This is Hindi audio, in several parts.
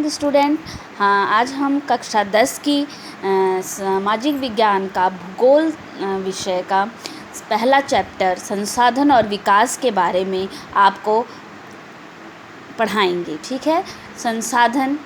Morning student. हाँ, आज हम कक्षा 10 की सामाजिक विज्ञान का भूगोल विषय का पहला चैप्टर संसाधन और विकास के बारे में आपको पढ़ाएंगे। ठीक है, संसाधन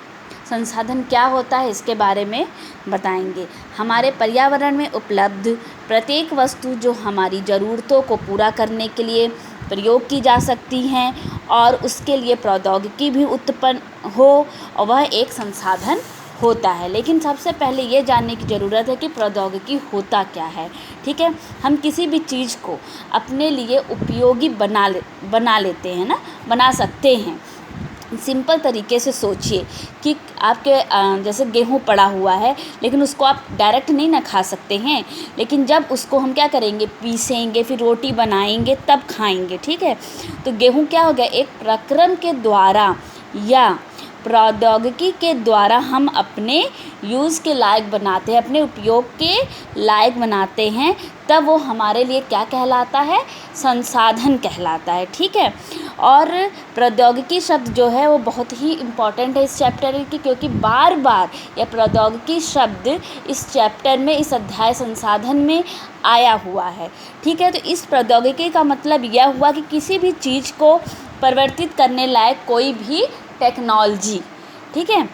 क्या होता है इसके बारे में बताएंगे। हमारे पर्यावरण में उपलब्ध प्रत्येक वस्तु जो हमारी ज़रूरतों को पूरा करने के लिए प्रयोग की जा सकती हैं और उसके लिए प्रौद्योगिकी भी उत्पन्न हो, और वह एक संसाधन होता है। लेकिन सबसे पहले ये जानने की ज़रूरत है कि प्रौद्योगिकी होता क्या है। ठीक है, हम किसी भी चीज़ को अपने लिए उपयोगी बना सकते हैं। सिंपल तरीके से सोचिए कि आपके जैसे गेहूँ पड़ा हुआ है, लेकिन उसको आप डायरेक्ट नहीं ना खा सकते हैं, लेकिन जब उसको हम क्या करेंगे, पीसेंगे, फिर रोटी बनाएंगे, तब खाएंगे। ठीक है, तो गेहूँ क्या हो गया, एक प्रक्रम के द्वारा या प्रौद्योगिकी के द्वारा हम अपने यूज़ के लायक बनाते हैं, अपने उपयोग के लायक बनाते हैं, तब वो हमारे लिए क्या कहलाता है, संसाधन कहलाता है। ठीक है, और प्रौद्योगिकी शब्द जो है वो बहुत ही इम्पॉर्टेंट है इस चैप्टर की, क्योंकि बार बार यह प्रौद्योगिकी शब्द इस चैप्टर में, इस अध्याय संसाधन में आया हुआ है। ठीक है, तो इस प्रौद्योगिकी का मतलब यह हुआ कि किसी भी चीज़ को परिवर्तित करने लायक कोई भी टेक्नोलॉजी, ठीक है,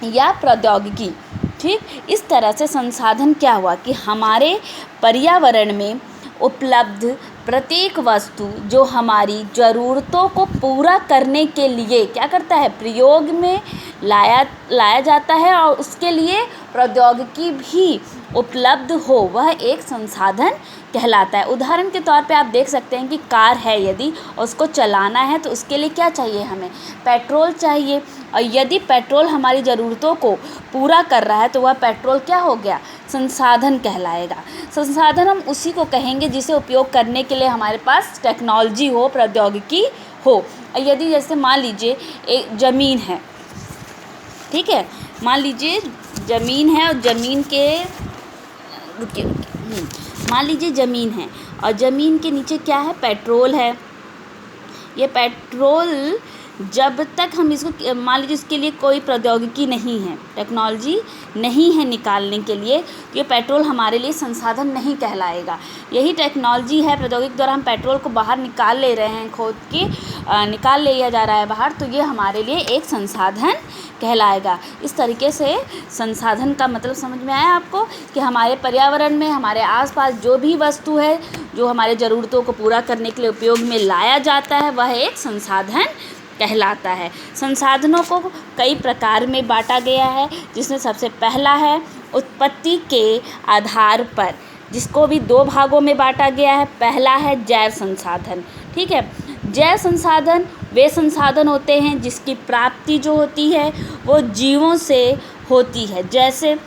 या प्रौद्योगिकी। ठीक, इस तरह से संसाधन क्या हुआ कि हमारे पर्यावरण में उपलब्ध प्रत्येक वस्तु जो हमारी ज़रूरतों को पूरा करने के लिए क्या करता है, प्रयोग में लाया जाता है, और उसके लिए प्रौद्योगिकी भी उपलब्ध हो, वह एक संसाधन कहलाता है। उदाहरण के तौर पे आप देख सकते हैं कि कार है, यदि उसको चलाना है तो उसके लिए क्या चाहिए, हमें पेट्रोल चाहिए, और यदि पेट्रोल हमारी ज़रूरतों को पूरा कर रहा है तो वह पेट्रोल क्या हो गया, संसाधन कहलाएगा। संसाधन हम उसी को कहेंगे जिसे उपयोग करने के लिए हमारे पास टेक्नोलॉजी हो, प्रौद्योगिकी हो। यदि जैसे मान लीजिए एक ज़मीन है, ठीक है, मान लीजिए ज़मीन है और ज़मीन के मान लीजिए ज़मीन है और ज़मीन के नीचे क्या है, पेट्रोल है। ये पेट्रोल जब तक हम इसको मान लीजिए इसके लिए कोई प्रौद्योगिकी नहीं है, टेक्नोलॉजी नहीं है निकालने के लिए, तो ये पेट्रोल हमारे लिए संसाधन नहीं कहलाएगा। यही टेक्नोलॉजी है, प्रौद्योगिकी द्वारा हम पेट्रोल को बाहर निकाल ले रहे हैं, खोद के निकाल लिया जा रहा है बाहर, तो ये हमारे लिए एक संसाधन कहलाएगा। इस तरीके से संसाधन का मतलब समझ में आया आपको कि हमारे पर्यावरण में, हमारे आसपास जो भी वस्तु है जो हमारे ज़रूरतों को पूरा करने के लिए उपयोग में लाया जाता है, वह एक संसाधन कहलाता है। संसाधनों को कई प्रकार में बांटा गया है, जिसमें सबसे पहला है उत्पत्ति के आधार पर, जिसको भी दो भागों में बांटा गया है। पहला है जैव संसाधन। ठीक है, जैव संसाधन वे संसाधन होते हैं जिसकी प्राप्ति जो होती है वो जीवों से होती है, जैसे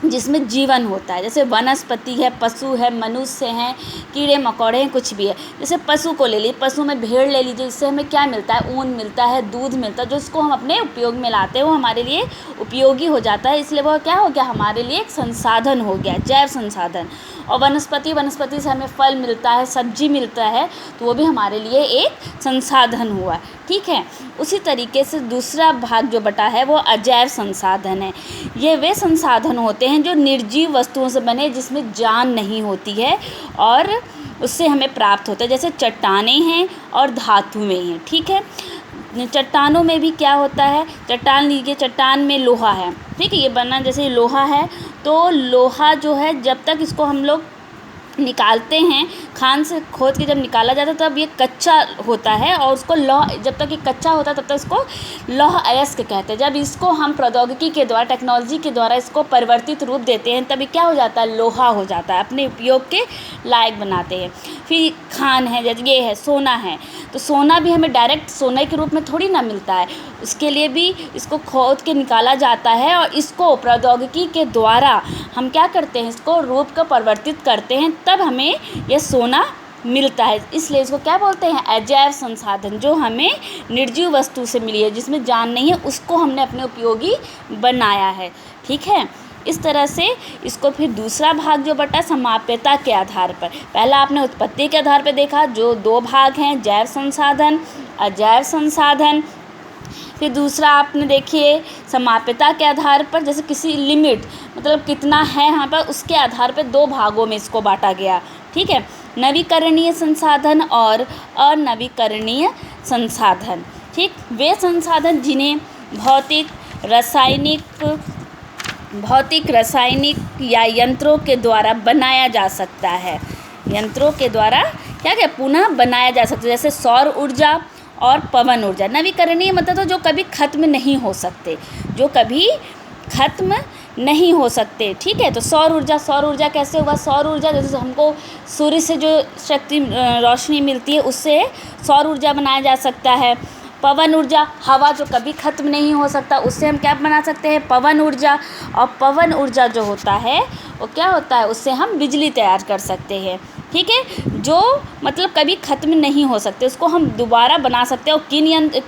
जिसमें जीवन होता है, जैसे वनस्पति है, पशु है, मनुष्य हैं, कीड़े मकोड़े हैं, कुछ भी है। जैसे पशु को ले लीजिए, पशु में भेड़ ले लीजिए, इससे हमें क्या मिलता है, ऊन मिलता है, दूध मिलता है, जो इसको हम अपने उपयोग में लाते हैं वो हमारे लिए उपयोगी हो जाता है, इसलिए वह क्या हो गया, हमारे लिए एक संसाधन हो गया, जैव संसाधन। और वनस्पति से हमें फल मिलता है, सब्जी मिलता है, तो वो भी हमारे लिए एक संसाधन हुआ। ठीक है, उसी तरीके से दूसरा भाग जो बटा है वो अजैव संसाधन है। ये वे संसाधन होते हैं जो निर्जीव वस्तुओं से बने, जिसमें जान नहीं होती है और उससे हमें प्राप्त होता है, जैसे चट्टानें हैं और धातुएं हैं। ठीक है, चट्टानों में भी क्या होता है, चट्टान लीजिए, चट्टान में लोहा है, ठीक है, ये बना जैसे लोहा है, तो लोहा जो है जब तक इसको हम लोग निकालते हैं, खान से खोद के जब निकाला जाता है तब ये कच्चा होता है, और उसको लौह, जब तक ये कच्चा होता है तब तक इसको लौह अयस्क कहते हैं। जब इसको हम प्रौद्योगिकी के द्वारा, टेक्नोलॉजी के द्वारा इसको परिवर्तित रूप देते हैं, तब ये क्या हो जाता है, लोहा हो जाता है, अपने उपयोग के लायक बनाते हैं। फिर खान है, जैसे ये है सोना है, तो सोना भी हमें डायरेक्ट सोने के रूप में थोड़ी ना मिलता है, उसके लिए भी इसको खोद के निकाला जाता है, और इसको प्रौद्योगिकी के द्वारा हम क्या करते हैं, इसको रूप को परिवर्तित करते हैं, तब हमें यह सोना मिलता है। इसलिए इसको क्या बोलते हैं, अजैव संसाधन। जो हमें निर्जीव वस्तु से मिली है, जिसमें जान नहीं है, उसको हमने अपने उपयोगी बनाया है। ठीक है, इस तरह से इसको फिर दूसरा भाग जो बटा समाप्यता के आधार पर, पहला आपने उत्पत्ति के आधार पर देखा, जो दो भाग हैं, जैव संसाधन, अजैव संसाधन। फिर दूसरा आपने देखिए समाप्यता के आधार पर, जैसे किसी लिमिट मतलब कितना है यहाँ पर, उसके आधार पर दो भागों में इसको बांटा गया। ठीक है, नवीकरणीय संसाधन और अनवीकरणीय संसाधन। ठीक, वे संसाधन जिन्हें भौतिक रासायनिक या यंत्रों के द्वारा बनाया जा सकता है। यंत्रों के द्वारा क्या पुनः बनाया जा सकता है, जैसे सौर ऊर्जा और पवन ऊर्जा। नवीकरणीय मतलब तो जो कभी ख़त्म नहीं हो सकते, जो कभी ख़त्म नहीं हो सकते। ठीक है, तो सौर ऊर्जा कैसे होगा? सौर ऊर्जा जैसे हमको सूर्य से जो शक्ति रोशनी मिलती है उससे सौर ऊर्जा बनाया जा सकता है। पवन ऊर्जा, हवा जो कभी ख़त्म नहीं हो सकता, उससे हम क्या बना सकते हैं? पवन ऊर्जा। और पवन ऊर्जा जो होता है वो क्या होता है? उससे हम बिजली तैयार कर सकते हैं। ठीक है, जो मतलब कभी ख़त्म नहीं हो सकते उसको हम दोबारा बना सकते हैं। और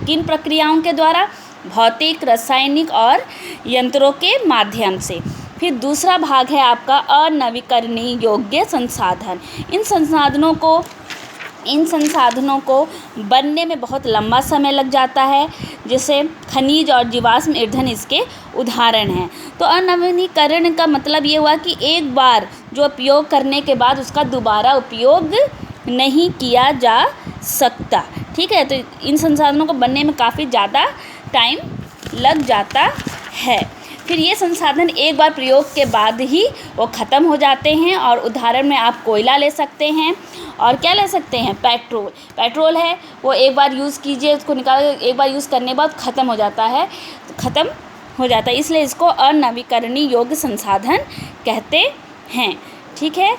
किन प्रक्रियाओं के द्वारा? भौतिक, रासायनिक और यंत्रों के माध्यम से। फिर दूसरा भाग है आपका अनवीकरणीय योग्य संसाधन। इन संसाधनों को बनने में बहुत लंबा समय लग जाता है, जैसे खनिज और जीवाश्म ईंधन इसके उदाहरण हैं। तो अनवीकरण का मतलब ये हुआ कि एक बार जो उपयोग करने के बाद उसका दोबारा उपयोग नहीं किया जा सकता। ठीक है, तो इन संसाधनों को बनने में काफ़ी ज़्यादा टाइम लग जाता है। फिर ये संसाधन एक बार प्रयोग के बाद ही वो ख़त्म हो जाते हैं। और उदाहरण में आप कोयला ले सकते हैं और क्या ले सकते हैं? पेट्रोल है वो एक बार यूज़ कीजिए, उसको निकाल एक बार यूज़ करने के बाद ख़त्म हो जाता है, इसलिए इसको अनवीकरणीय योग्य संसाधन कहते हैं। ठीक है।